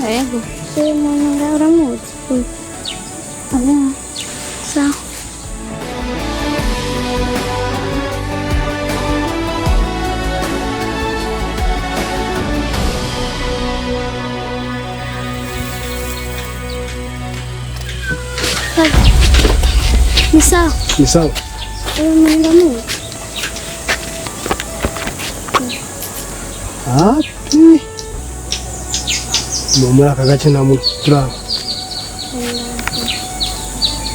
Ego, se non era molto. Allora, sa. Misal. Misal. Non era molto. Ati. Mama kagache na mutra.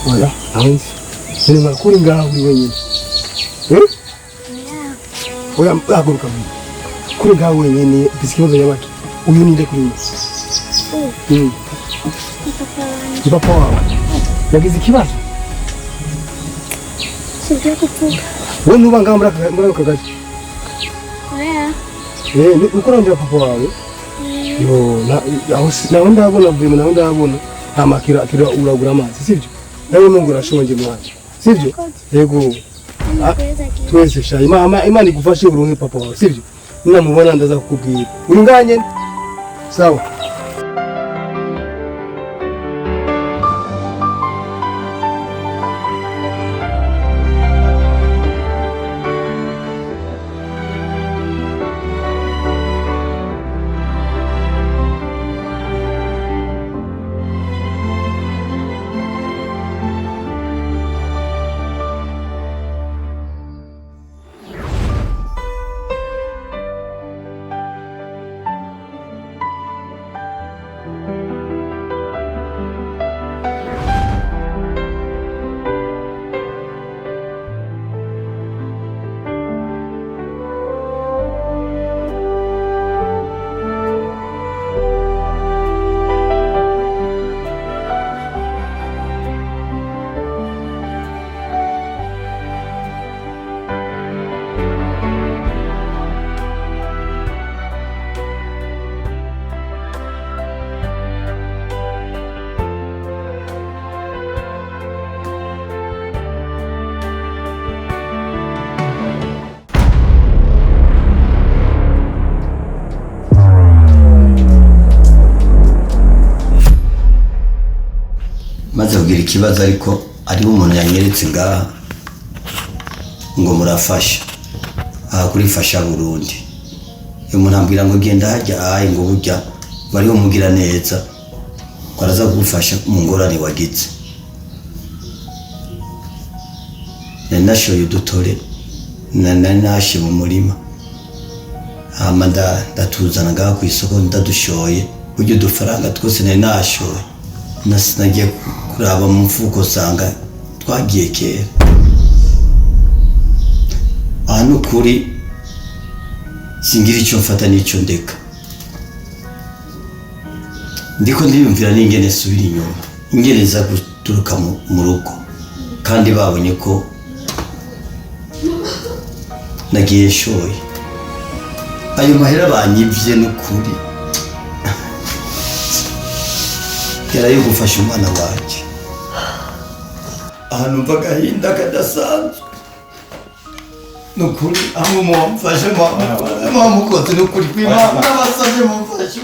Wala, hansi. Ni makuri ngaho wenyine. Oya mbago kabiri. Kuri ngaho wenyine bisikibazo yabaki. Uyu ninde kuri mwe? Papa wawe. Yagize ikibazo? Sijya kuvuga. Wewe nuba ngaho muri kagache. Oya. Uko rondera papa wawe? Yo, naho ndabona vuba naho ndabona amakira uragura amazi sivyo? Nawe mungura shonje mwana. Sivyo? Yego. Twese sha Imana igufashe uronke papa wawe sivyo? Ninamubona ndaza kukubwira. Urunganye? Sawa. maze kugira ikibazo ariko ari umuntu yanyeretse ngaha ngo murafasha aha kurifasha Burundi. Iyo umuntu ambwira ngo genda hajya ngo burya bari umugira neza ko araza kugufasha mu ngorane wagize. Nashoye udutore nashe mu murima hama ndatuzana ngaha ku isoko ndadushoye burya udufaranga twose nashoye nasinagiye kuraba mu mfuko usanga twagiye kera. Hano kuri singira icyo mfata n'icyo ndeka, ndiko ndiyumvira n'ingene subira inyuma ingene za guturuka mu rugo kandi babonye ko nagiye shoye. Ayo mahera banyivye n'ukuri yarayo gufasha umwana wanje. Ahantu mva gahinda kadasanzwe nukuri amwe mumfashe mama mukoze nukuri kw'Imana ndabasabye mumfashe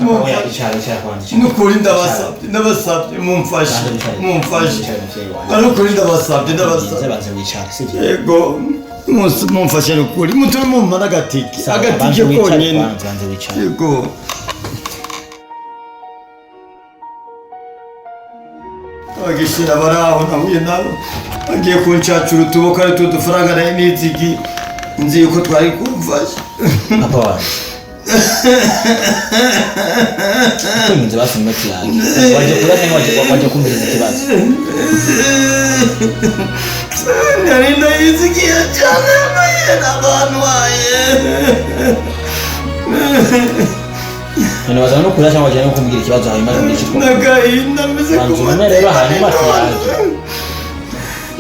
nukuri ndabasabye mumfashe nukuri ndabasabye yego mumfashe nukuri mutume mumara agatike konyene yego. Agishira baraho nahuye nabo agiye kunshacura utuboko ari tudufaranga nayo nizigi nzi yuko twari kumfasha papa wawe kunyuze basimati yanjye waje kurana waje kumviriza ikibazo nari ndayizigiye cyane mayena abantu waye none waza no kurasha waje no kumbwira ikibazo hanyuma n'icyo nagahinda meze kumva rero hanyuma tiyaje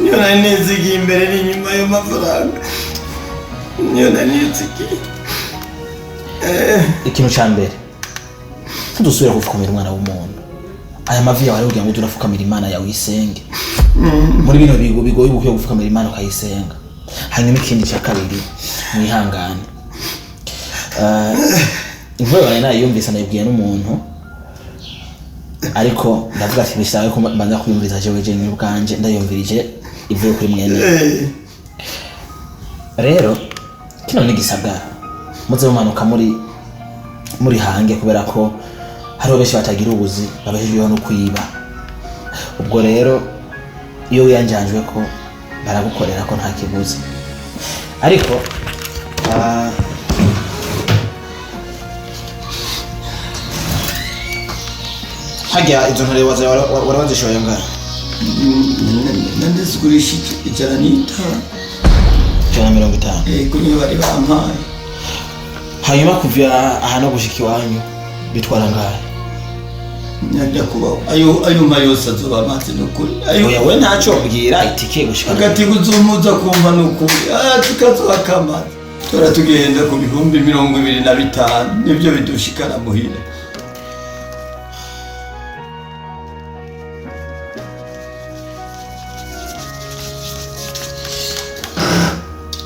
nyona nizigiye imbere n'inyuma y'amafaranga nyona nizigiye ikintu ca mbere tudusubira kufukamira umwana w'umuntu aya mavi yawe kugira ngo turafukamira Imana yawe isenge muri bino bigoye ubuye gufukamira Imana ukayisenga hanyuma ikindi cya kabiri mwihangane imvugo bane nayo yumvise nayibwiye n'umuntu ariko ndavuga ati bishaye ko banza kuyumviriza jewe je n'ubwanje ndayumvirije ivuye kuri mwene rero kino ni gisagara muze mumanuka muri hange kubera ko hariho benshi batagira ubuzi babajijweho no kwiba ubwo rero iyo wiyanjanjwe ko baragukorera ko nta kibuzi ariko hajya izo ntare warazishoye ngaho nandisigurisha ijana n'itanu 150 kuri bari bampaye hanyuma kuvya ahano gushika iwanyu bitwara ngahe nyanja kubaho ayo mayose azoba amazi n'ukuri oya we ntacyo mbwira itike gushika agati kuzumuza kumva n'ukuri tukazoba kamazi tora tugenda ku 25,000 nibyo bidushikana muhira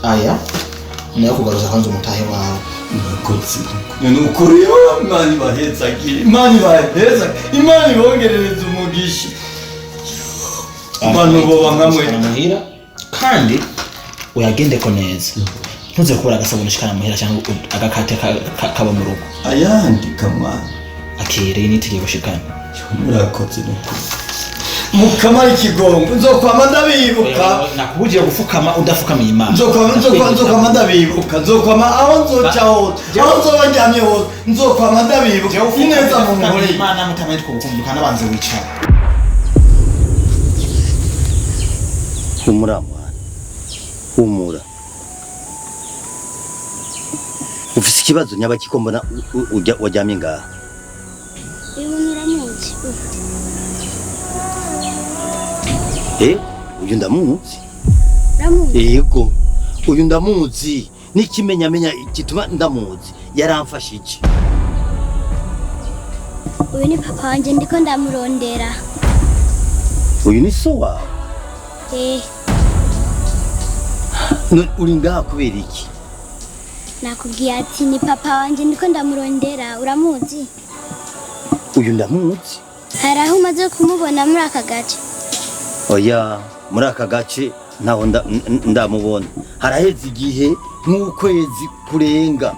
aya niyo kugaruza kwanza umutahe wawe nakotse n'ukuri Imana bahezagire Imana ibongerereza umugisha abantu bo bangamwe muhira kandi uyagende ko neza ntuze kubura agasabuni shikana muhira cyangwa agakate kaba mu rugo ayandi kamwana akire nitike gushikana murakotse n'ukuri mukama ikigongo nzokwama ndabibuka nakubugiye gufukama udafukamiye Imana nzokwama ndabibuka nzokwama aho nzoca hose aho nzoba njyamye hose nzokwama ndabibuka ineza mu muhore Imana mutamanye kubukumbuka nabanze wicara humura mwana humura ufise ikibazo nyabakiko mbona wajyamye ngaha Iboneramuzi uyu ndamuzi Ramuzi yego uyu ndamuzi n'ikimenyamenya gituma ndamuzi yaramfashe iki uyu ni papa wanje ndiko ndamurondera uyu ni so wawe uri ngaha kubera iki nakubwiye ati ni papa wanje ndiko ndamurondera uramuzi uyu ndamuzi hari aho umaze kumubona muri aka gace oya muri aka gace ntaho ndamubona haraheze igihe nk'ukwezi kurenga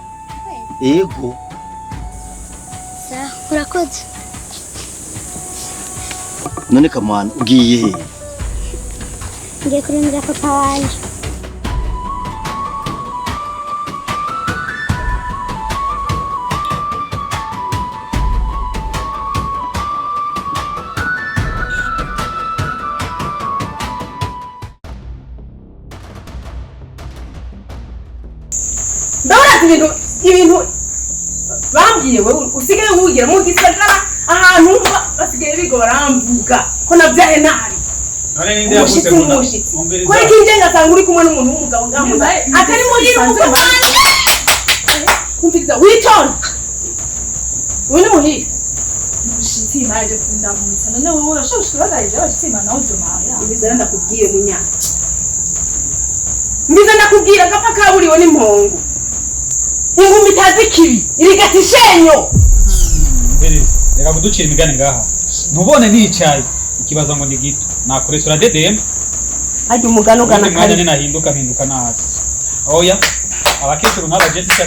yego urakoze none kamwana ugiye he ngiye kurondera papa wanje ibintu bambwiye wewe usigaye nk'ugira mu gisagara ahantu basigaye bigo baramvuga ko nabyaye ntari umushyitsi n'umushyitsi kuri kinje ngasanga uri kumwe n'umuntu w'umugabo ngamuza atari muri umugabo wanjye kumviza witonda uyu ni muhira umushyitsi imaje kundamutsa none wowe urashobora kubagarira abashyitsi imana nawe uzomaya mbizana ndakubwire munyana mbiza ndakubwira gapfa kaburiwe n'impongo ingumi itazi kibi irigati shenyo reka kuducira imigani ngaha ntubone nicaye ikibazo ngo ni gito nakoresha uradedemba ajya umugani ugana kare nahinduka mpinduka nasi oya abakecuru n'abajesi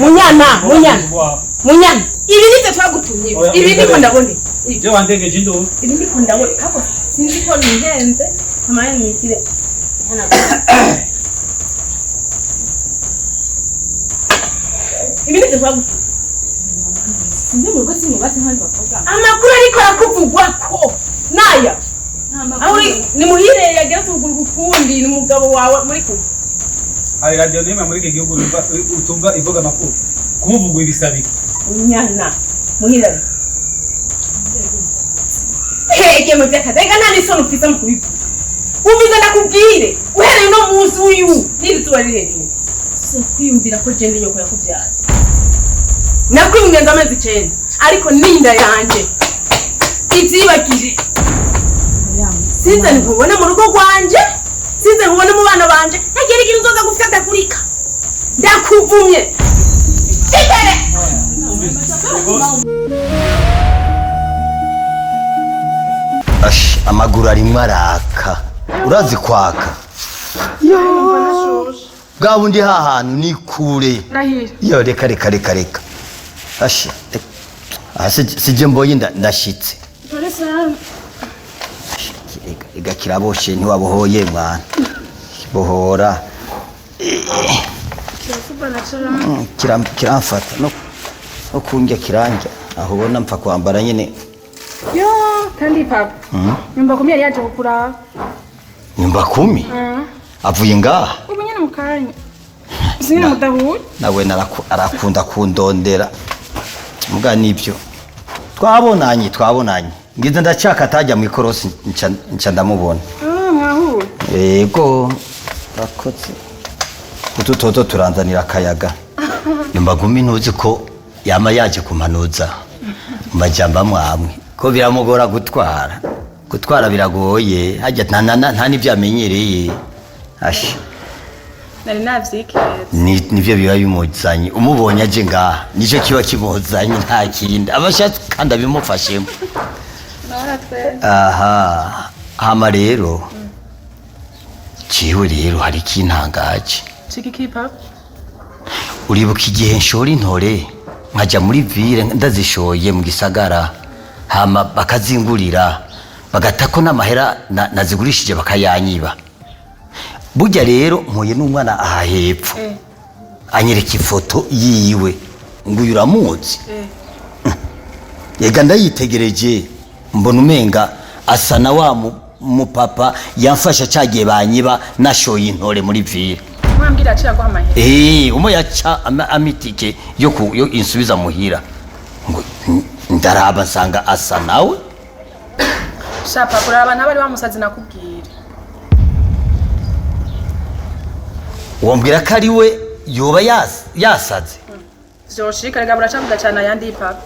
munyana ibi nibyo twagutumye ibi niko ndabone ibyo wandegeje induru ibi niko ndabone kako sinzi ko nihenze amaye nigire Ibi nivyo twagutuka. Sinzi mu rugo sinubatse nkandi bakobwa. Amakuru ariko arakuvugwa ko naya. Auri ni muhire yagira tuguru gukundi ni mugabo wawe muri kumwe. Hari radio nimwe muri iki gihugu utumva ivuga amakuru. Kumuvugwa ibisabi. Unyana muhire. Hege mu byakadega nani sono ufite mu kubivuga. Ubiza ndakubwire uhereye no munsi uyu niri tubarire hejuru. Se kwiyumvira ko je ndi nyoko yakubyara. Nakwimwenza amezi 9 ariko ninda yanje. Ibyibagije. Sinze nkubona mu rugo rwanje. Sinze nkubona mu bana banje. Nagera ikintu uzoza gufata kurika. Ndakuvumye. Ikere. Amaguru arimo araka urazi kwaka bwa bundi hahantu ni kure yo reka sije mbonye ndashitse ega kiraboshe ntiwabohoye mwana bohora kiramfata no kunjya kiranja aho ubona mpfa kwambara nyine yo kandi papa nyumba 10 yari yaje gukura nyumba 10 avuye ngaha ubu nyene mukanya zine mudahuye nawe arakunda kundondera muga nibyo twabonanye ngize ndacaka atajya mu ikorosi nca ndamubona mwahuye yego bakotse ututoto turanzanira akayaga nyumba 10 ntuzi ko yama yaje kumanuza majamba mwamwe ko biramugora gutwara biragoye hajya nta nivyo amenyereye asha nari navyikeze nivyo biba bimuzanye umubonye aje ngaha nico kiba kimuzanye nta kindi abashatse kandi abimufashemo aha hama rero ciwe rero hari kintangaje Chiki papa uribuka igihe nshora intore nkaja muri ville ndazishoye mu gisagara hama bakazingurira bagatako n'amahera nazigurishije bakayanyiba burya rero mpuye n'umwana aha hepfo anyereka ifoto yiwe ngo uramuzi yega ndayitegereje mbona umenga asa na wa mupapa yamfasha cagiye banyiba nashoye intore muri ville mwambwira aciye agwa amahera umo yaca amitike yo insubiza muhira ngo ndaraba nsanga asa nawe shapa kuraba nabari bamusazi nakubwira wombwira ko ari we yoba yasaze vyoshika rega buracavuga cyane ayandi papa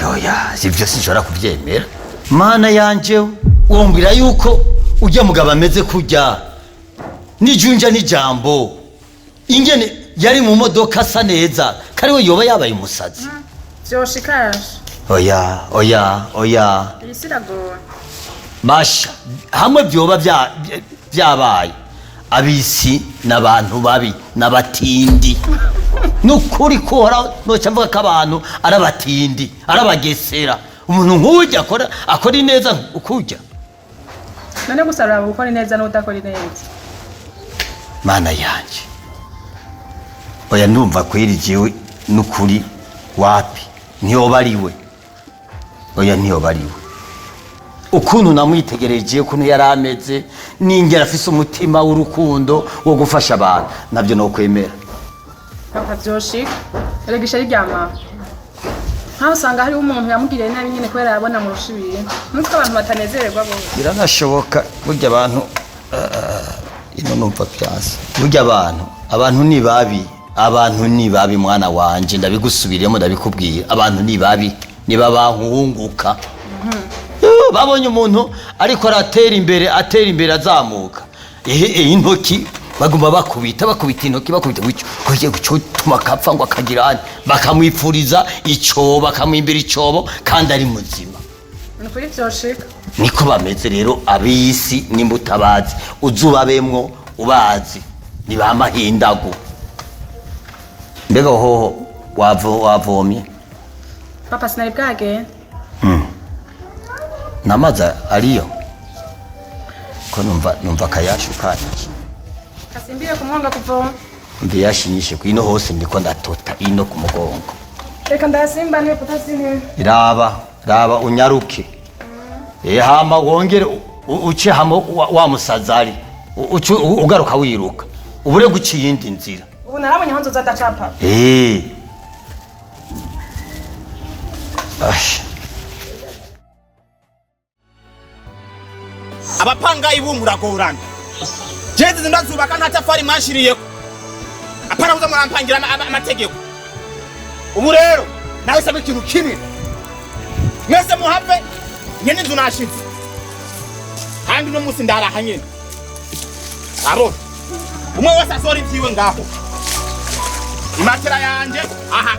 yoya sivyo sinshobora kuvyemera mana yanje wombwira yuko ujya mugabo ameze kujya nijunja n'ijambo ingene yari mu modoka asa neza kari we yoba yabaye umusazi vyoshika oya isirago masha hamwe byoba byabaye abisi n'abantu babi n'abatindi nukuri kora noca mvuga ko abantu arabatindi arabagesera umuntu nk'ujya akora ineza ukujya none gusarura gukora neza n'udakora neza mana yanje oya ndumva kwirigiwe nukuri wapi ntiyoba ariwe oya ntiyoba ariwe ukuntu namwitegereje ukuntu yari ameze ningera afise umutima w'urukundo wo gufasha abantu nabyo no kwemera papa vyoshika regisha ryama nkaho usanga hari umuntu yamugiriye nabi nyine kubera yabona mu rushibiri nutwe abantu batanezererwa bo biranashoboka burya abantu ino numva byase burya abantu ni babi mwana wanje ndabigusubiriyemo ndabikubwira abantu ni babi niba bahunguka babonye umuntu ariko aratera imbere azamuka intoki bagomba bakubita intoki bakubita gucyo tuma kapfa ngo akagirane bakamwipfuriza icobo bakamwimbira icobo kandi ari muzima nukuri vyoshika niko bameze rero abisi nimbutabazi uzubabemwo ubazi nibamahindago mbega hoho wavomye papa sinari bwagenda namaza ariyo ko numva kayashu kanya kasimbire kumwanga kuvoma mbi yashinyishe kwino hose ndiko ndatota ino ku mugongo. Reka ndasimba niwe potasine. Raba unyaruke. Hama wongere uce hamo wa musazari. Ugaruka wiruka. Ubure guca iyindi nzira. Ubu narabonye aho nzoza ndacapa. Abapangayi b'umuragorana jeze ndazubaka ntatafari mashiriyeko apana uza murampangira amategeko. Ubu rero nawe sabe ikintu kibi mwese muhave nyene inzu nashize kandi no musi ndaraha nyene aro umwe wese asora ivyiwe ngaho imatera yanje aha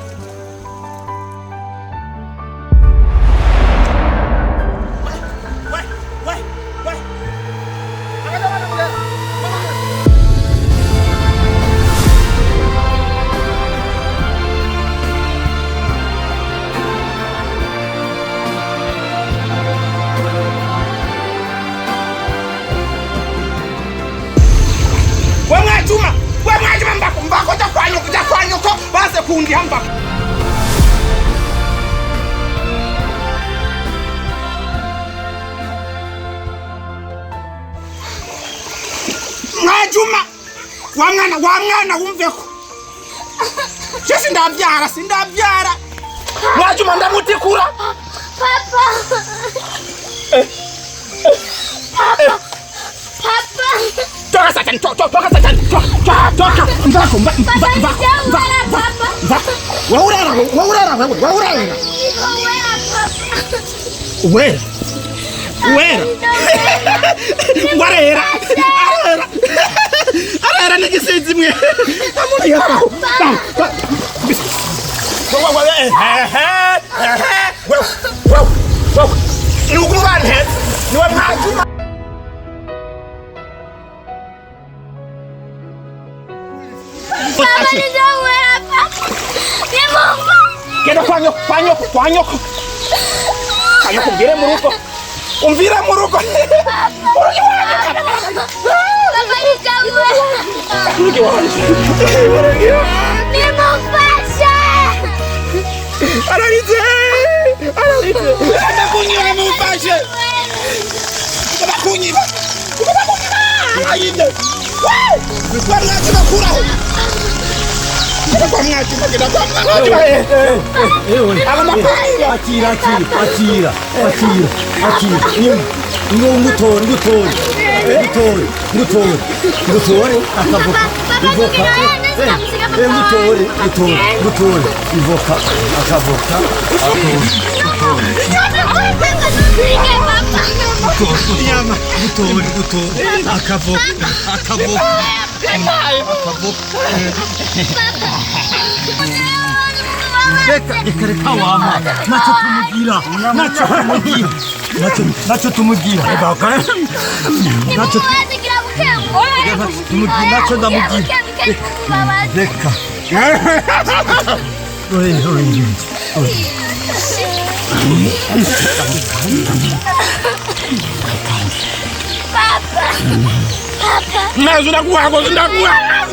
mbako jakwanyoko base kundi hamba Mwajuma wa mwana wumveko Jesi sindabyara Mwajuma ndamutikura Papa Toka Satan, toka mbako waurera arera nigisizi mwe amuri yaho ni ukumubane niwe Mwajuma Genda kwanyoko umvire mu rugo Reka wama nacho tumugira reka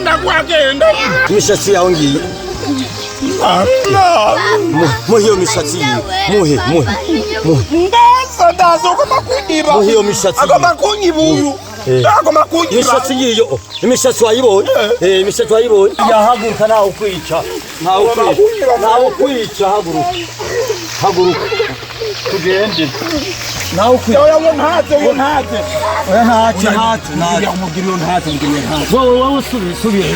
ndakuhagenda imishatsi yawe ngiye muhe iyo mishatsi muhe ndaza ugomba kunyiba muhe iyo mishatsi agomba kunyiba uyu agomba kunyiba imishatsi yiyo imishatsi wayibonye imishatsi wayibonye yahaguruka nawe kwica nawe kwica haguruka tugende nawe kwica oya ntaze wowe subira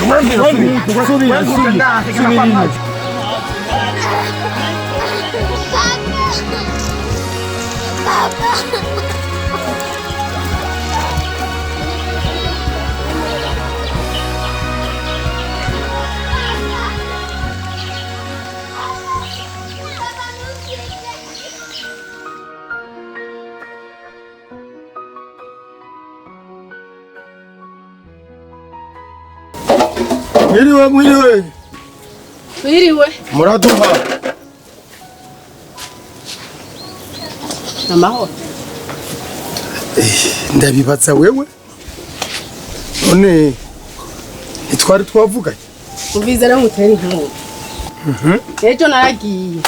Mwiriwe. Muraduha. Amahoro. Ndabibaza wewe. None ntitwari twavuganye. uvize rero mutera inkuru ejo naragiye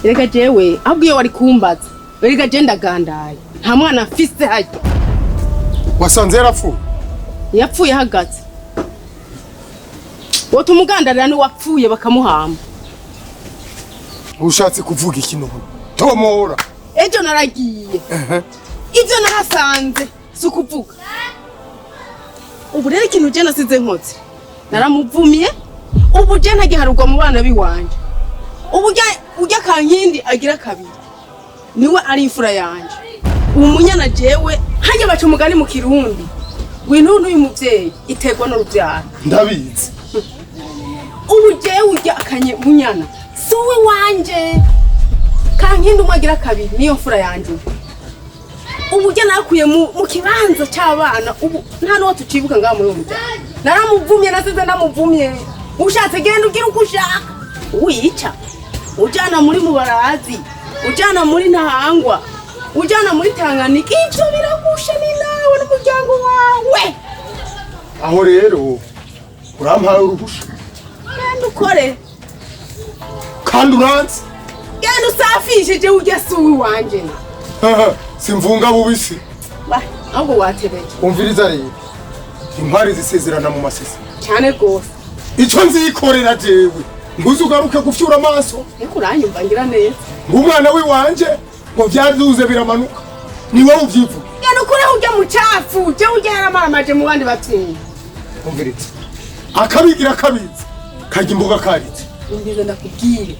reka jewe ahubwo iyo wari kumbaza reka je ndagandaye nta mwana afise hajya wasanze yarapfuye yapfuye hagaze wote umugandarira ni wapfuye bakamuhamba ushatse kuvuga ikintu tomora ejo naragiye ivyo narasanze si ukuvuga ubu rero ikintu je nasize nkotse naramuvumye ubu je ntagiharurwa mu bana biwanje ubu ujya kankindi agira kabiri niwe ari imfura yanje ubu munyana jewe hajya baca umugani mu kirundi wintu uyu muvyeyi iterwa n'uruvyaro ndabizi ubu jewe ujya akanye munyana suwe wanje kankindi umwagira kabiri niyo mfura yanje ubu ujya nakuye mu kibanza cy'abana ubu nta n'uwo tucibuka ngaho muri uwo muryango naramuvumye nasize ndamuvumye ushatse genda ugira uko ushaka wica ujana muri Mubarazi ujana muri Ntahangwa ujana muri Tanganyika ivyo biragusha ni nawe n'umuryango wawe aho rero urampaye uruhusha genda ukore kandi uranzi genda usafishije ujya suwi wanje simvunga bubisi ahubwo watebeje umviriza rero intwari zisezerana mu masisi cyane rwose icyo nzikorera jewe ntuzugaruke gufyura amaso niko uranyumva ngira neza umwana w'iwanje ngo byaduze biramanuka ni wowe uvyivuga genda ukure ujya mu cyafu je ujya yaramaramaje mu bandi bapfinye umviriza akabigira kabizi kajya imbuga karitse umviriza ndakubwire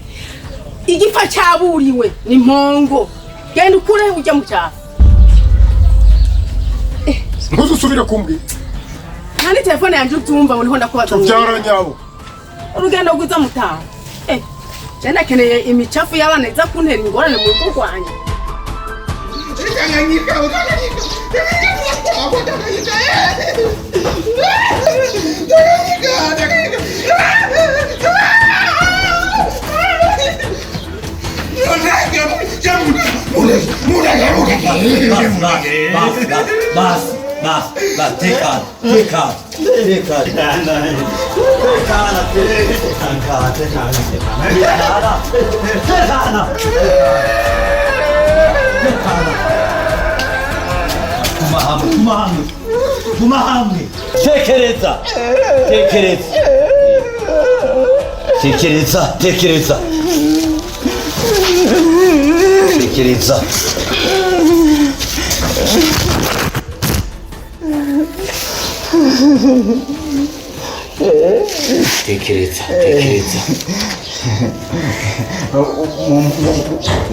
igifa cyaburiwe ni mpongo genda ukure ujya mu cyafu ntuzusubire kumbwira kandi telefone yanjye utumva ngo niho ndakubaza tubyara nyabo urugendo rwiza mutaha je ndakeneye imicafu y'abana iza kuntera ingorane mu rugo rwanjye Tekereza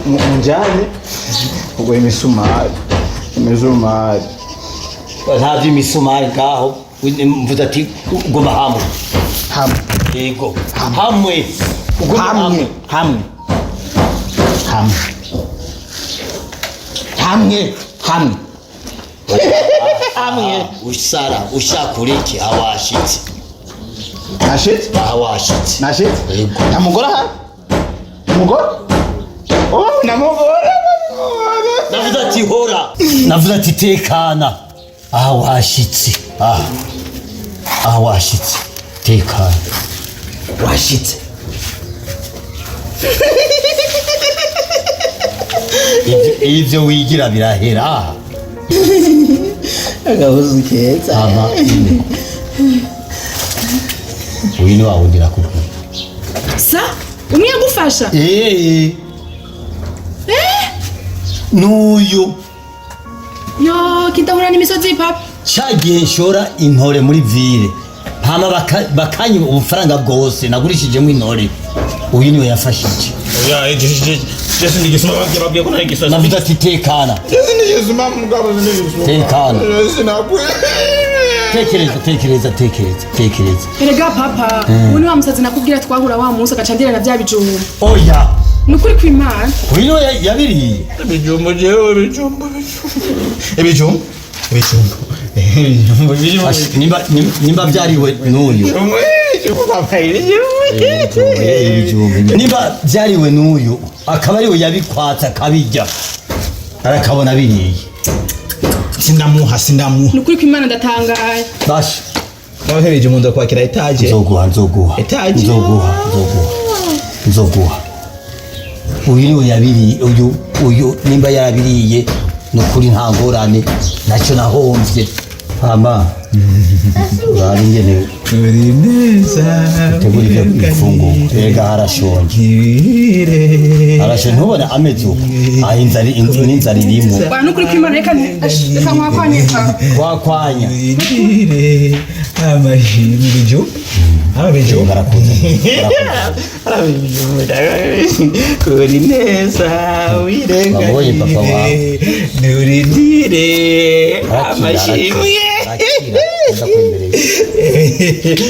munjane ubwo imisumari ntazi imisumari ngaho mvuze ati ugoma hamwe yego hamwe usara ushakura iki hawashitse nashitse yego namugora ha umugore namugora navuze ati hora navuze ati tekana washitse washitse tekana washitse ivyo wigira birahera agahuzu keza wino wawe ndirakubwira sa umwe yagufasha nuyu yo kitahura n'imisozi papa cagiye nshora intore muri ville hama bakanyi ubufaranga bwose nagurishijemo intore uyu niwe yafashije Jesi ndigisuma babwiye ko ntagisasa. Navuze ati tekana. Jesi ndigisuma mugabo ndigisuma. Tekana. Jesi nakwe. Tekereza. Erega papa, uni wa musazi nakubwira twahura wa munsi agacandira na bya bijumba. Oya. Nukuri kw'Imana. Wino yabiriye. Bijumba jewe bijumba. Nimba byariwe n'uyu. Nimba byariwe n'uyu akaba ariwe yabikwatsa akabijya arakabona biriye. Sindamuha. Nukuri kw'Imana ndatangaye. Basha Wahereje umuntu kwakira etage. Nzoguha. Etage. Nzoguha. Uyu yabiri uyu nimba yarabiriye nukuri nta ngorane nacyo nahomvye. Hama. Urari ngene uri neza. Tegurire ifungu. Ega harashonje. Arashonje ntubona ameze uko. Inzari irimo. Bantu kuri kwimana reka mwakwanyeka. Wakwanya. Amahimbiju. Abejo barakuze. Uri neza wirenga. Baboye papa wawe. Nurindire amashimwe. Ndakwemereye.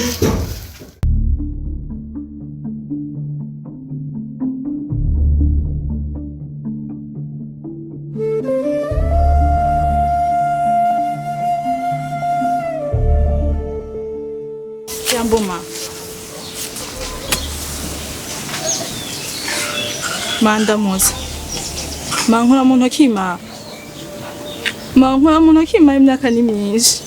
Jamboma. Manda moza. Mankora mu ntoki ma. Mankora mu ntoki ma imyaka ni myinshi.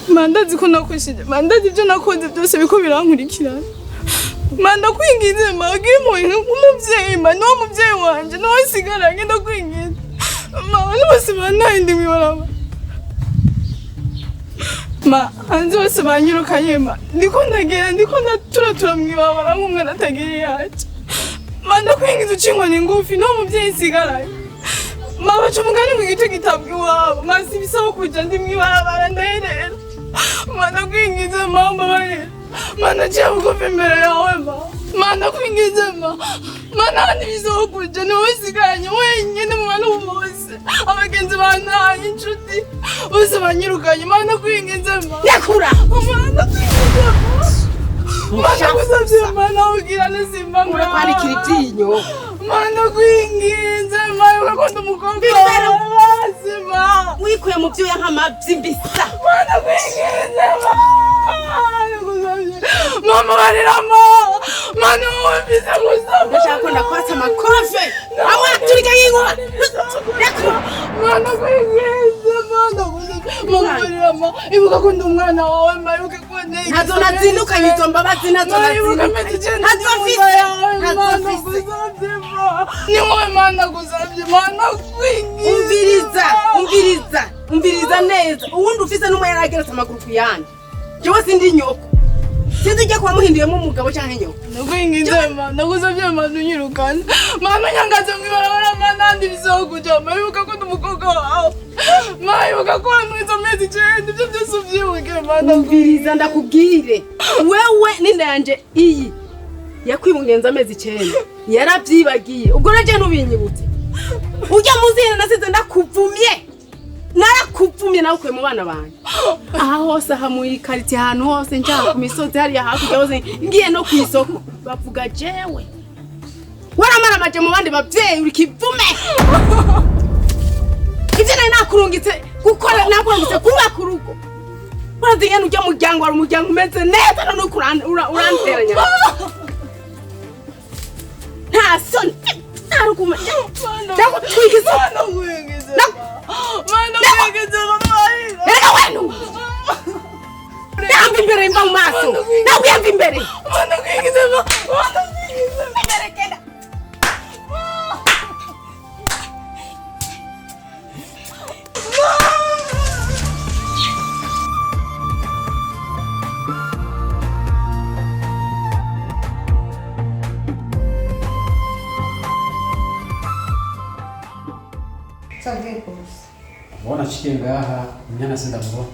Manda zikunda kushije. Manda ibyo nakoze byose biko birankurikirana. Manda kwingize magire mu umuvyeyi ma no muvyeyi wanje no sigara ngenda kwingiza. Ma bose banahindi mibarama. Ma hanze bose banyirukanye ma ndiko ndatura mwibabara nk'umwe natagiri yacu. Ma ndakwingiza ucinkoni ngufi no muvyeyi sigarayo. Ma baca umugani mu gito gitabwa iwabo. Ma sibisaba kuja ndi mwibarabara ndaherera. Ma ndakwingiza mama bahe. Ma ndaciye bugufi imbere yawe ma. Ma ndakwingiza ma. Ma nandi bisaba kuja ni wowe sigaranye wenyine mu bantu bose. Abagenzi bantaye inshuti bose banyirukanye. Ma ndakwingiza ma. Yakura. Ma ndakwingiza ma. Mana kusavye mana ugira nesimba Ura kwanikira ivyinyo. Mana kwingiza mayo gakondo umukobwa sima Wikuye mu byo yank'amavyi mbisa. Mana kwingiza mama barirama mana wumvise gusaba Ndashaka ndakwatsa amakofe. Awa turika yinkuba. Mana kwingiza mana mama barirama ibuka ko ndi umwana wawe maruke kuboneka Nazo nazindukanye izo mbabazi nazo nazindukanye. Ni wowe mana gusavye mana kwingiza. Umviriza neza. Uwundi ufise n'umwe yarageretse amaguru kuyandi. Jewe sindi nyoko. Sinzi ujya kuba muhinduyemo umugabo canke nyoko. Nakwingiza mana gusavye mana unyirukana. Mana nyangaze mwibarabara mana ndi bizokuja. Mayibuka ko ndi umukobwa wawe. Mayibuka ko mwizo mezi cyenda ibyo byose uvyibuke mana. Umviriza ndakubwire. Wewe ninda yanje iyi. Yakwibungenza amezi 9. Yaravyibagiye. Ubwo naje nubinyibutse. Ujya muzina nasize ndakuvumye. Narakuvumye nawe kwe mu bana banje. Aha hose hamuri kariti ahantu hose njya ku misozi hari hakurya hose ngiye no ku isoko. Bavuga jewe. Waramara maje mu bandi bavyeyi uri kivume. Ivyo nari nakurungitse gukora nakurungitse kuba ku rugo. Uraziye n'ujya muryango wari umuryango umeze neza none uranteranya. Nta soni. Narukuma. Ndakutwikiza. Mana kwingiza mama. Reka wenu. Yambi imbere mva mu maso. Nawe yambi imbere. Mana kwingiza mama. Mana kwingiza. Imbere kenda. Mbona chikie ngaha mnyana senda mbona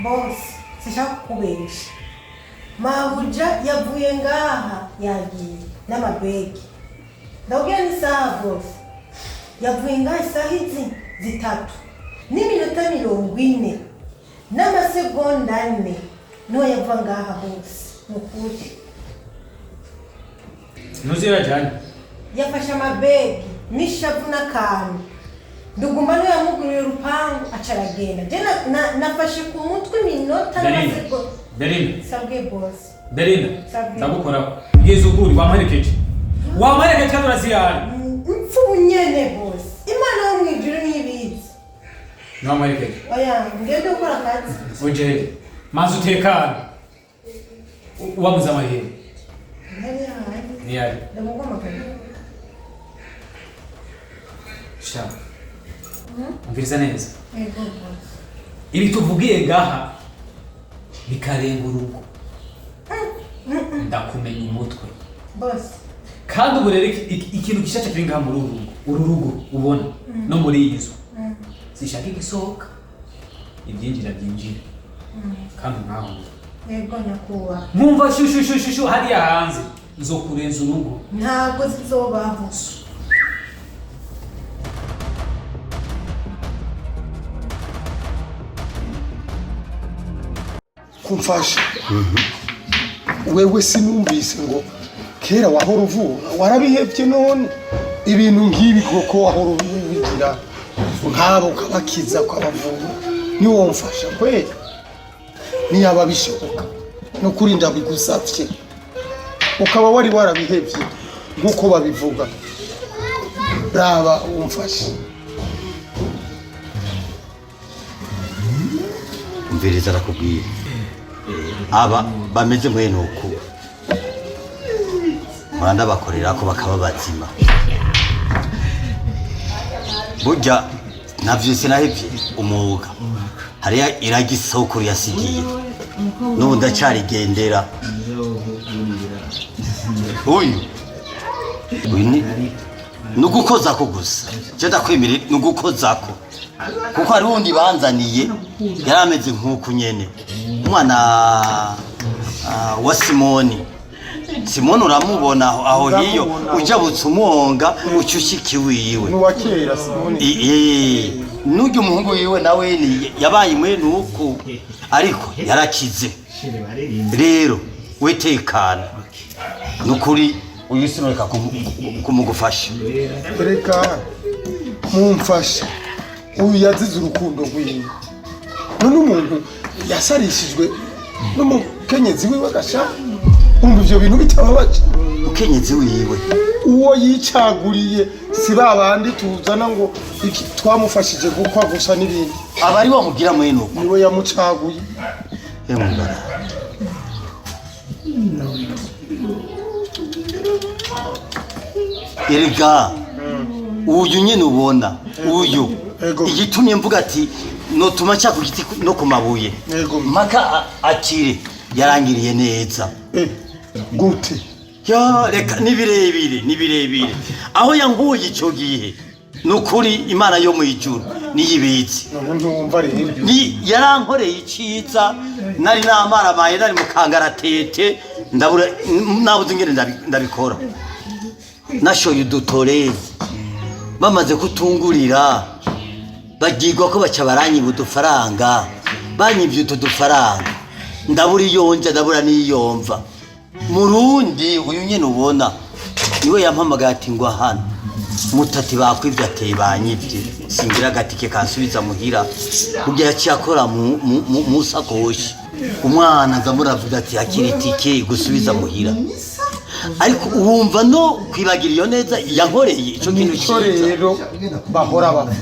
Boss, sishaka kubesha. Mabuja yavuye ngaha yagiye n'amabegi. Ndabwira ni saha boss. Yavuye ngaha isaha izi zitatu. N'iminota 40 n'amasegonda 4 niwe yava ngaha boss. Mukuri. Nuzira jani? Yafashe amabegi n'ishavu n'akantu. Nduguma no yamuguriye urupangu acaragenda. Je nafashe ku mutwe minota n'amasegonda. Belinda. Sabwe boss. Belinda. Ndagukora. Bwiza ukuri wamwerekeje. Wamwerekeje kandi uraziyari. Mfu nyene boss. Imana yo mwijuru nibizi. Namwerekeje. Oya, ngende gukora akazi. Uje. Manzi utekana. Wabuze amahirwe. Ni yari. Ndamugoma kandi. Sha. Umviriza neza. Yego. Ibi tuvugiye ngaha bikarenga urugo. Ndakumenya umutwe. Boss. Kandi ubu rero ikintu gishaje kiri ngaha muri uru rugo ubona no muri iyi nzu. Sishaka igisohoka. Ibyinjira byinjira. Kandi nkaho. Yego nyakuba. Mwumva shushu hariya hanze. Nzokurenza urugo. Ntabwo zizobaho. Kumfasha. Wewe sinumvise ngo kera wahora uvuga warabihevye none ibintu ngibi koko wahora ubigira nkabo kabakiza kwabavura ni womfasha kweli ni ababishoboka no kuri ndabigusavye ukaba wari warabihevye nkuko babivuga brava umfasha umviriza arakubwira aba bameze mwene uku muranda bakorera ko bakaba bazima burya navyo sinahevye umuga hariya iragisokuru yasigiye n'ubu ndacarigendera uyu nugukozako gusa je ndakwemere nugukozako kuko hari undi banzaniye yarameze nk'uku nyene umwana wa Simoni uramubona aho hiyo ujabutse umwonga ucyushiki wiwe ni wakera Simoni nujya umuhungu wiwe nawe yabaye mwene uku ariko yarakize rero wetekana nukuri uyu sinoreka kumugufasha reka mumfasha uyu yazize urukundo rwiwe none umuntu yasarishijwe n'umukenyezi wiwe gasha umva ivyo bintu bitababaje umukenyezi wiwe uwo yicaguriye si babandi tuzana ngo iki twamufashije gukwa gusa n'ibindi abari bamugira mwene uko niwe yamucaguye emugara erega uyu nyene ubona uyu igitumye mvuga ati notuma cya ku giti no ku mabuye maka akire yarangiriye neza gute ya reka nibirebire aho yanguye ico gihe nukuri imana yo mu ijuru niyibitse ndumva rero ni yarankoreye iciza nari namara maye nari mukangaratete ndabura nabuze ngene ndabikora nashoye udutorezi bamaze kutungurira bagirwa ko baca baranyiba udufaranga banyivye udufaranga ndabura iyonja ndabura niyomva murundi uyu nyene ubona niwe yampamagaye ati ngwa hano mutati bakwivye ateye banyivye singira agatike kansubiza muhira kugira cyakora mu sakoshi umwana ndamuravuga ati akiri tike gusubiza muhira ariko uwumva no kwibagira iyo neza yankoreye ico kintu cyiza rero bahora bavuga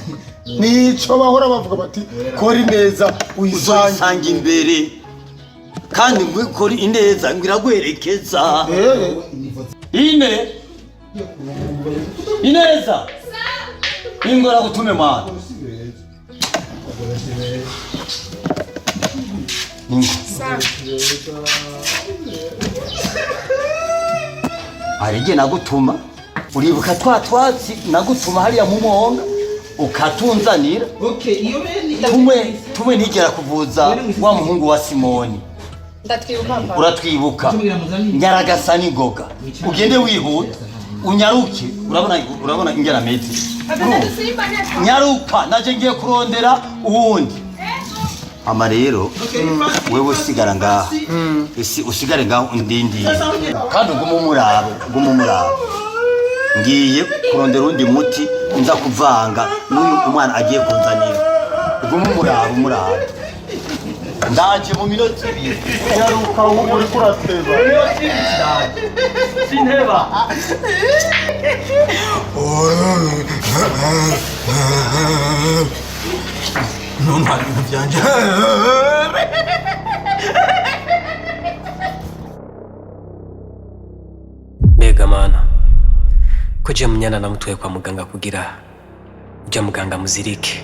nico bahora bavuga bati kori neza uyisanga imbere kandi kori ineza ngiragwerekeza ineza ingora gutume mwana arije nagutuma uribuka twatsi nagutuma hariya mu mwonga ukatunzanira tumwe nigera kuvuza wa muhungu wa Simoni uratwibuka nyaragasa n'ingoga ugende wihuta unyaruke urabona ingera mezi nyaruka naje ngiye kurondera uwundi ama rero wewe usigara ngaha usigare ngaho undindiye kandi ugumumurabo ngiye kurondera undi muti nza kuvanga n'uyu umwana agiye kunzanira ugumumurabo ndaje mu minota ibiri yaruka uri kurateba sinteba none hari ibintu byanje mbega mana ko je munyana namutoye kwa muganga kugira ujya muganga muzirike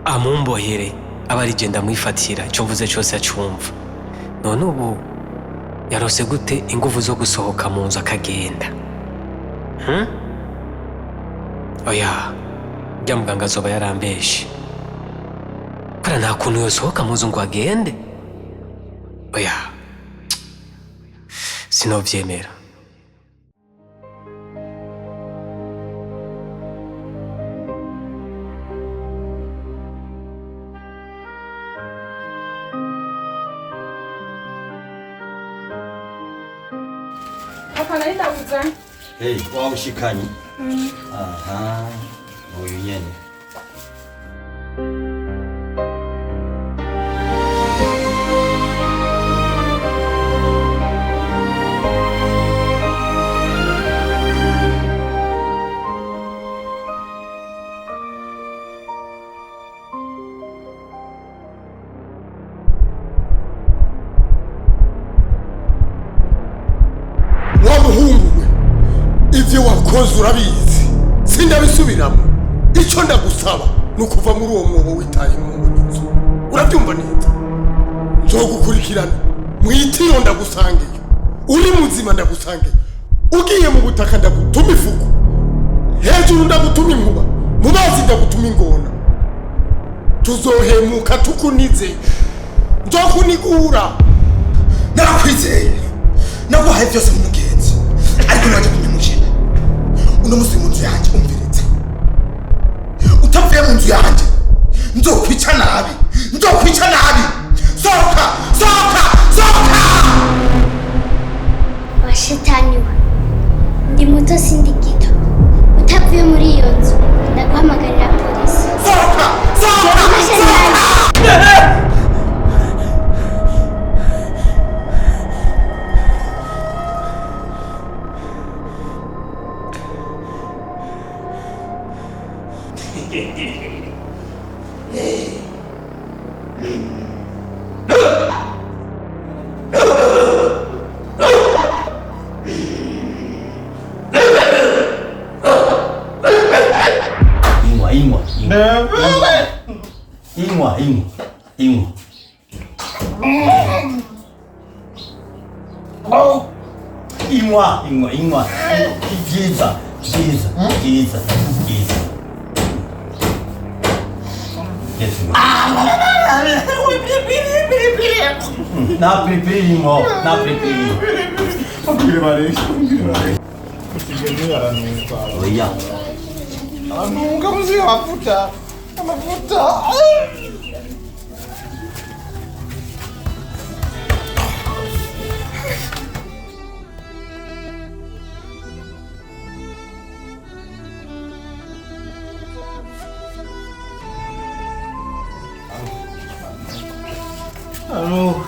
amumbohere aba ari genda mwifatira icyo mvuze cyose acumva none ubu yarose gute ingufu zo gusohoka mu nzu akagenda oya ujya muganga azoba yarambeshe kora nta kuntu yosohoka mu nzu ngo agende oya sinovyemera. Papa naenda kuza. Hey, wao shikani. Aha. Huyu nyene. Ivyo wakoze urabizi sindabisubiramo icyo ndagusaba nukuva muri uwo mwobo witaye mu nzu urabyumva neza nzogukurikirana mwitiro ndagusangeyo uri muzima ndagusangeyo ugiye mu butaka ndagutuma ifuku hejuru ndagutuma inkuba mu mazi ndagutuma ingona tuzohemuka tukunize nzokunigura nakwizeye naguhaye byose mu mugenzi ariko naje kunyamukira uno musi mu nzu yanjye umviritse utavuye mu nzu yanjye nzokwica nabi sohoka washitaniwe ndi muto sindi gito utavuye muri iyo nzu ndaguhamagarira polisi sohoka Ingwa. Byiza. Na prepare mo. Pagire vale. Oya. Nunca me se mafuta. Halo.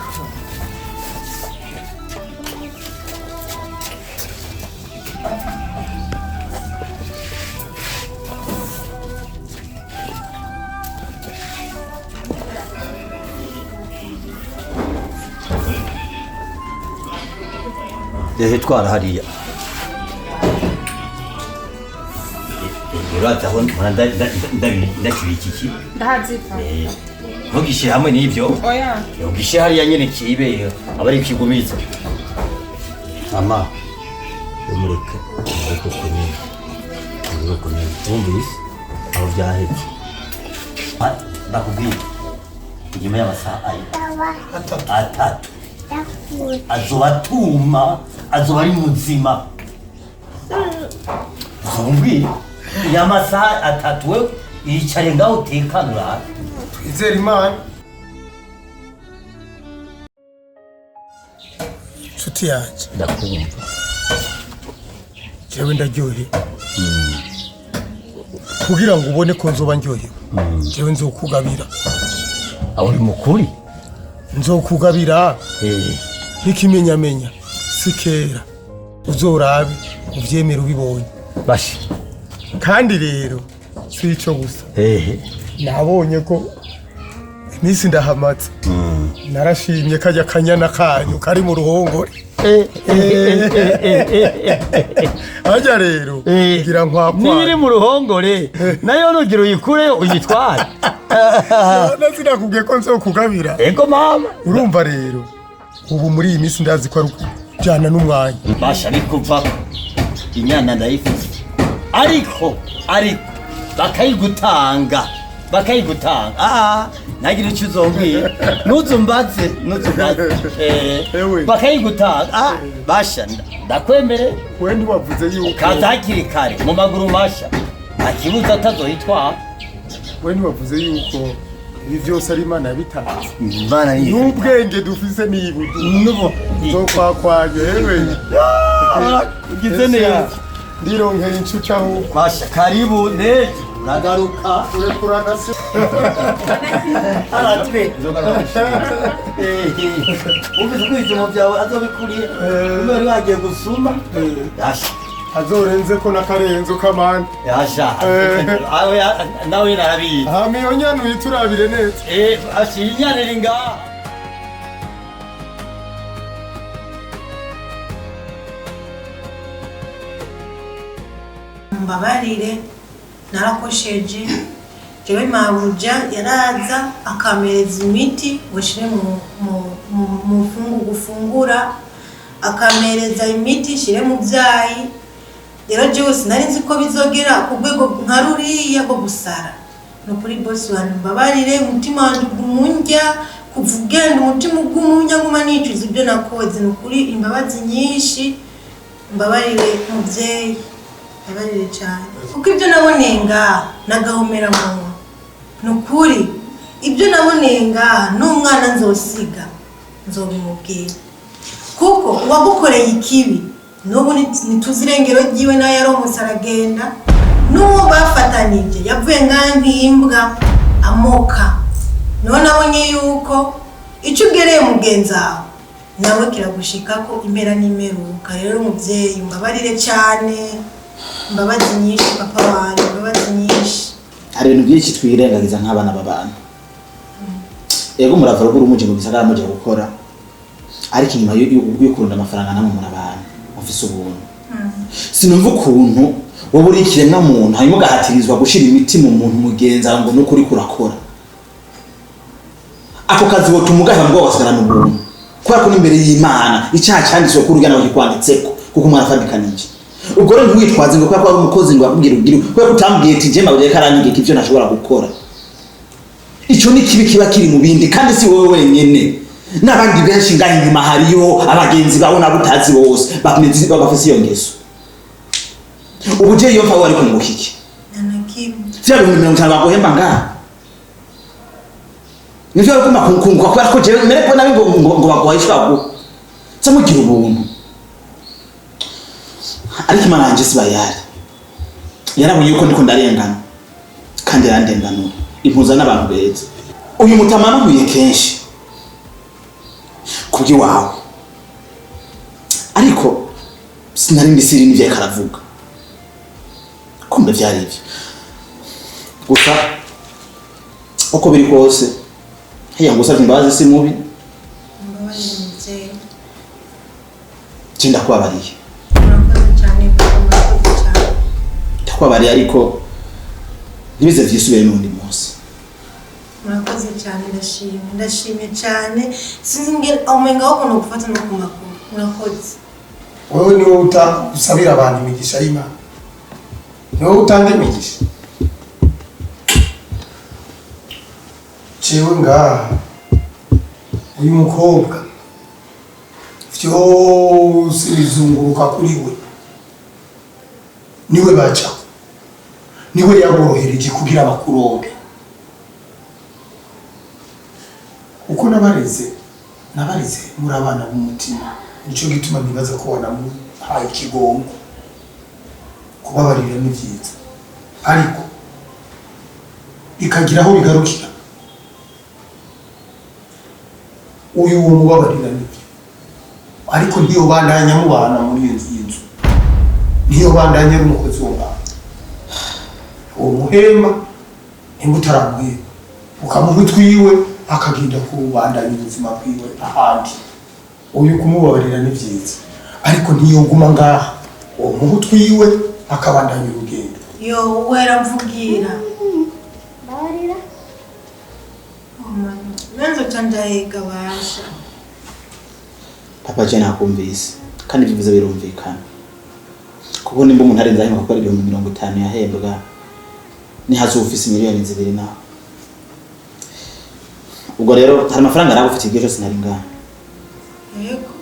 twara hariya uraza aho ndakibikiki Ndahazifa. ntugishyire hamwe n'ibyo Oya. ugishyire hariya nyine kibe aba ari ikigumiza mama umureke kunyine wumvise aho byahetse ndakubwira inyuma y'amasaha atatu azoba atuma azoba ari muzima umbwire y'amasaha atatu we yicare ngaho utekanura twizere imana nshuti yanjye ndakumva jewe ndaryohewe kugira ngo ubone ko nzoba ndyohewe jewe nzokugabira aho uri mukuri nzokugabira n'ikimenyamenya si kera uzorabe uvyemera ubibonye bashi kandi rero si ico gusa nabonye ko misi ndahamatse narashimye kajya kanyana kanyu kari mu ruhongore ajya rero ngira nkwakwa niri mu ruhongore nayo nugira uyikure uyitware nazinakubwiye ko nzokugabira ego mama urumva rero ubu muri iyi minsi ndazi ko ari kujyana n'umwanya basha bikuva inyana ndayifite ariko bakayigutanga nagira icyo uzombwira nuzumbatse bakayigutanga basha ndakwemere we ntiwavuze yuko kaza hakiri kare mu maguru masha ntakibuza atazoyitwara we ntiwavuze yuko ibi byose ari Imana yabitanze n'ubwenge dufise n'ibudu nzokwakwanye yewe ugize neza ndironkera inshuca aho basha karibu nejo uragaruka urekurana se aratwe ubizi ko ibijumbo byawe azobikuriye umwe wagiye gusuma yasha azorenze ko n'akarenzo k'amande yasha nawe narabizi hama iyo nyana uyiturabire neza ashiye inyana iri ngaha mbabarire narakosheje jewe mabuja yaraza akamereza imiti washire mu gufungura akamereza imiti shire mu byayi rero jewe sinari nzi ko bizogera ku rwego nka ruriya rwo gusara no kuri boss wanjye mbabarire umutima wanjye umunjya kuvugenda umutima ugumunya nguma nicuza ibyo nakoze no kuri imbabazi nyinshi mbabarire mubyeyi yabarire cyane kuko ibyo naboneye ngaha nagahomera munwa nukuri ibyo naboneye ngaha n'umwana nzosiga nzobimubwira kuko uwagukoreye ikibi n'ubu ntituzi irengero ryiwe nayo yari umusaragenda n'uwo bafatanije yavuye ngaha nk'imbwa amoka niho nabonye yuko icyo ugereye mugenzi wawe nawe kiragushika ko impera n'imeruka rero umubyeyi mbabarire cyane imbabazi nyinshi papa wanjye imbabazi nyinshi hari ibintu byinshi twirengagiza nk'abana b'abantu ego murava ruguru muje mu gisagara muje gukora ariko inyuma yo kurunda amafaranga namwe muri abantu mufise ubuntu sinumva ukuntu wowe uri ikiremwa muntu hanyuma ugahatirizwa gushira imiti mu muntu mugenza ngo nuko uri kurakora ako kazi wotumugaha ngo wasigarana ubuntu kubera ko n'imbere y'Imana icyaha cyanditswe kuri urugana wagikwanditseko kuko mwarafabikanije ubwo rero ntiwitwaze ngo kubera ko ari umukozi ngo akubwire ugire kubera ko utambwiye ati je mabye karanyige ivyo nashobora gukora ico ni kibi kiba kiri mu bindi kandi si wowe wenyene n'abandi benshi ngaho inyuma hariyo abagenzi babona butazi bose bafise iyo ngeso ubu je iyo mfa wari kumukiki vya 50 baguhemba ngaha nivyo ariko makungu kubera ko je mere ko nabi ngo baguhishwa ngo samugira ubuntu ariko Imana yanje sibayari yarabonye yuko ndiko ndarengana kandi yarandenganura impuza n'abantu beza uyu mutamana huye kenshi kubyi wawe ariko sinari mbisiri n'ivyo karavuga kumbe byari ibyo gusa uko biri kose hiya ngo usavye imbabazi si mubi kwabariye kwabariye ariko ntibize vyisubire n'undi munsi murakoze cyane ndashimye cyane sinzi ngene omenga wo kuno gufata no kumakuru murakoze wewe niwe usabira abantu imigisha y'Imana niwe utanga imigisha cewe ngaha uyu mukobwa vyose bizunguruka kuri we niwe baca niwe yaborohereje kugira bakuronke uko nabareze muri abana b'umutima nico gituma nibaza ko wanamuhaye ikigongo kubabarira ni byiza ariko bikagira aho bigarukira uyu mubabarira nibyo ariko ndiyo bandanya mubana muri inzu niyo bandanya n'umukozi w'Imana uwo muhema nimba utaramubwira ukamuha utwiwe akagenda kubandanya ubuzima bwiwe ahandi. Uyu kumubabarira ni byiza ariko ntiyoguma ngaha uwo muhu twiwe akabandanya urugendo. Yo wera mvugira Babarira. Nanzo candahega basha. Papa je nakumvise kandi bivuze birumvikana kuko nimba umuntu arenza ahembwa gukora 50 yahembwa ni hazufise miliyoni 2 naho. Ubwo rero hari amafaranga aragufite igihe cyose nari ngana. Yego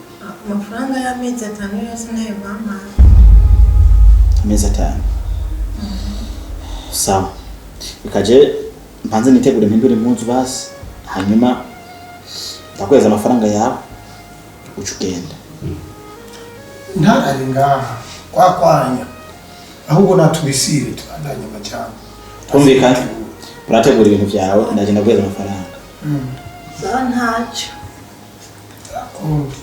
amafaranga y'amezi 5 yose nayo bampa. Amezi 5. Sawa. Bikaje mpanze nitegure mpindure impunzu basi hanyuma ndakweza amafaranga yawe ucugenda. Ntarari ngaha kwakwanya ahubwo natubisire tubandanye amajambo. Kumvikana urategura ibintu byawe ndagenda kweza amafaranga. Sawa ntacyo. Akundi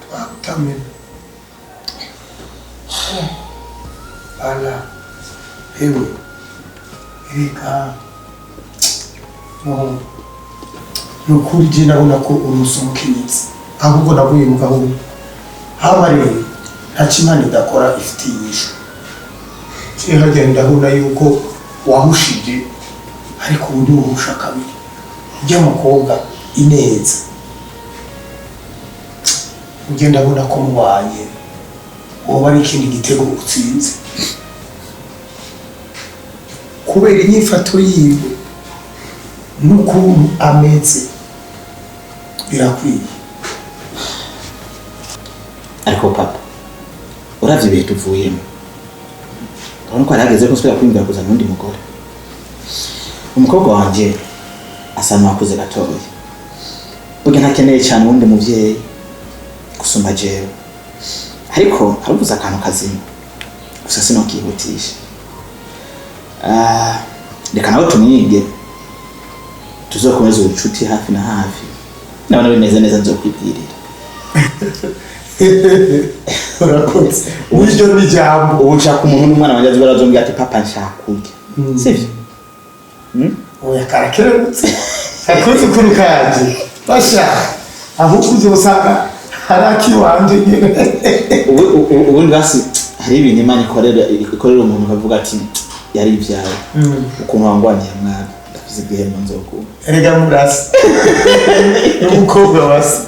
twatamira ala hewe erika nukuri je nabona ko umusumukinyitsi ahubwo navuye mu gahunda haba rero ntakimana idakora ifitiye inyishu je hagenda ndabona yuko wahushije ariko ubundi uhusha kabiri ujya mukobwa ineza ugenda abona ko mubanye woba ari ikindi gitego utsinze kubera inyifato yiwe n'ukuntu ameze birakwiye. Ariko papa uravye ibihe tuvuyemo urabona ko arageze ko nsubira kwinjira kuzana undi mugore. Umukobwa wanje asa n'akuze gatoya burya ntakeneye cyane uwundi muvyeyi gusumba jewe ariko harabuze akantu kazima gusa sinokihutisha. Reka nawe tumwige tuzokomeza ubucuti hafi na hafi nabona bimeze neza nzokwibwirira. Urakoze uburyo n'ijambo ubu nshaka umuntu n'umwana wanjye azobera azombwira ati papa nshaka kurya sivyo? Oya karakerebutse akoze kuri kaje basha ahubwo uzosanga haraki wanje nyene. Ubundi basi hari ibintu Imana ikorera umuntu kavuga ati yari ibyawe ukuntu wangwaniye mwana ndafize igihembo nzokuba. Erega murasi n'umukobwa wasi.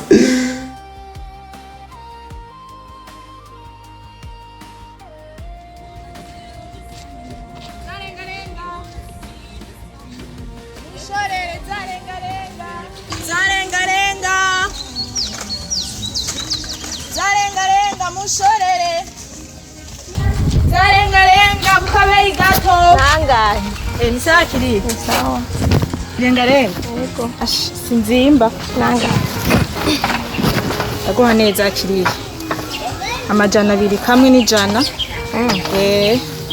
Zarenga kukabei gato. Nangahe? Ni sawa kiri. Sawa. Renga. Yego. Sinzimba. Nangahe? Aguha neza kiri. Amajana 2 kamwe n'ijana.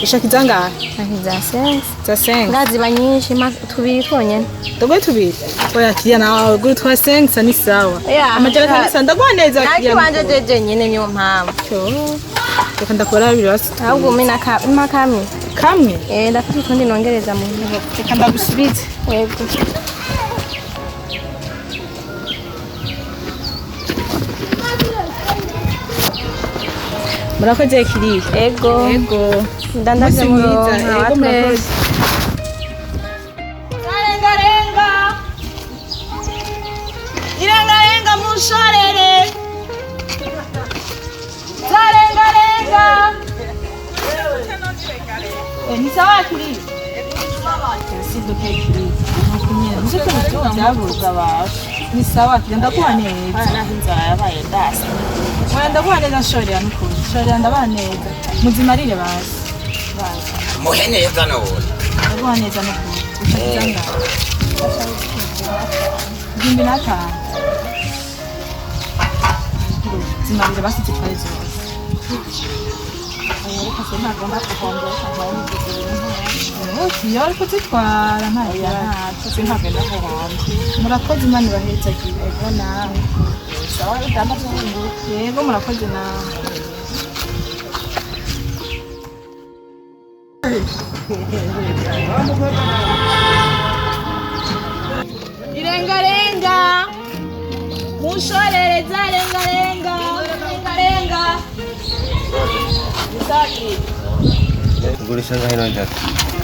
Ushaka izangahe? Za sense. Ndaziba nyinshi tubiri konyene. Dogo tubiri. Oya kiriya nawe guru twa sense ni sawa. Amajana 5 ndaguha neza kiriya. Nakibanje jeje nyene niyo mpamvu. Reka ndakora bibiri basi. Ahubwo mimi na kamwe. Kamwe? Ndafite utundi nongereza mu ntoki. Reka ndagusubize. Yego. Murakoze kiri. Yego. Yego. Ndandavye mu yego murakoze. Irenga mushorere. Zarenga. Ni sawa kiri. Sido kiri. Mzito mtu byabuza basha. Ni sawa kiri ndakuha neza. Bana hinzara yabaye dasi. Ndakuha neza shorera n'ukuri. Shorera ndabaha neza. Muzimarire basi. Muhe neza none. Ndakuha neza n'ukuri. Ushaka Jimbi nata. Zimarire basi zitwaye zose. Ariko se ntagomba kugombera cyangwa iyo ariko zitwara nta ntagenda kuhomba. Murakoze Imana ibahetse yego nawe. Sawa bitandatu yego murakoze nawe. Renga. Mushorereza renga. Isaki. Ugurisha ngahe none data?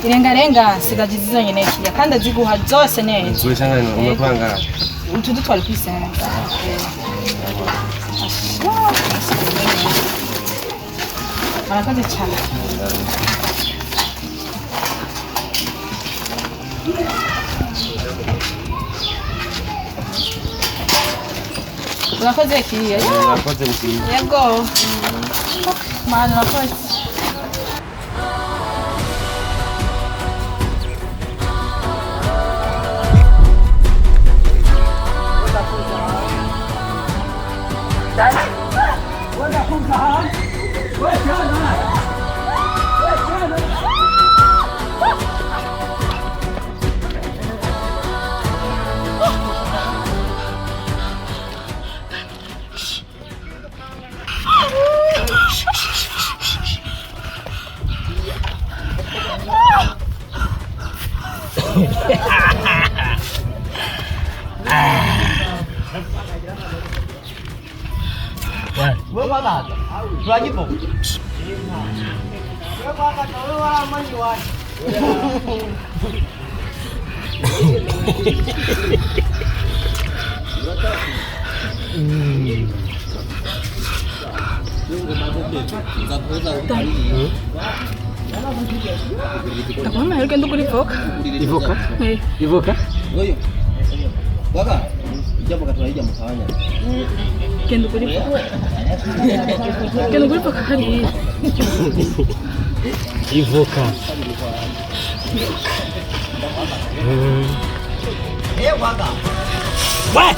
Irenga sigaje zizonyene kiya kandi aziguha zose neza. Ugurisha ngahe none umupanga? Utu dutwara kwisenga. Marakoze cyane. Urakoze kiya. Urakoze kiya. Yego. Mana urakoze. Ako mahal kendo kuri Ivoka. Ivoka? Eh. Ivoka? Ngoyo. Baka. Ijambo katwaija mukanya. Kendo kuri Ivoka. Kendo kuri Ivoka hari. Ivoka. Eh baka. What?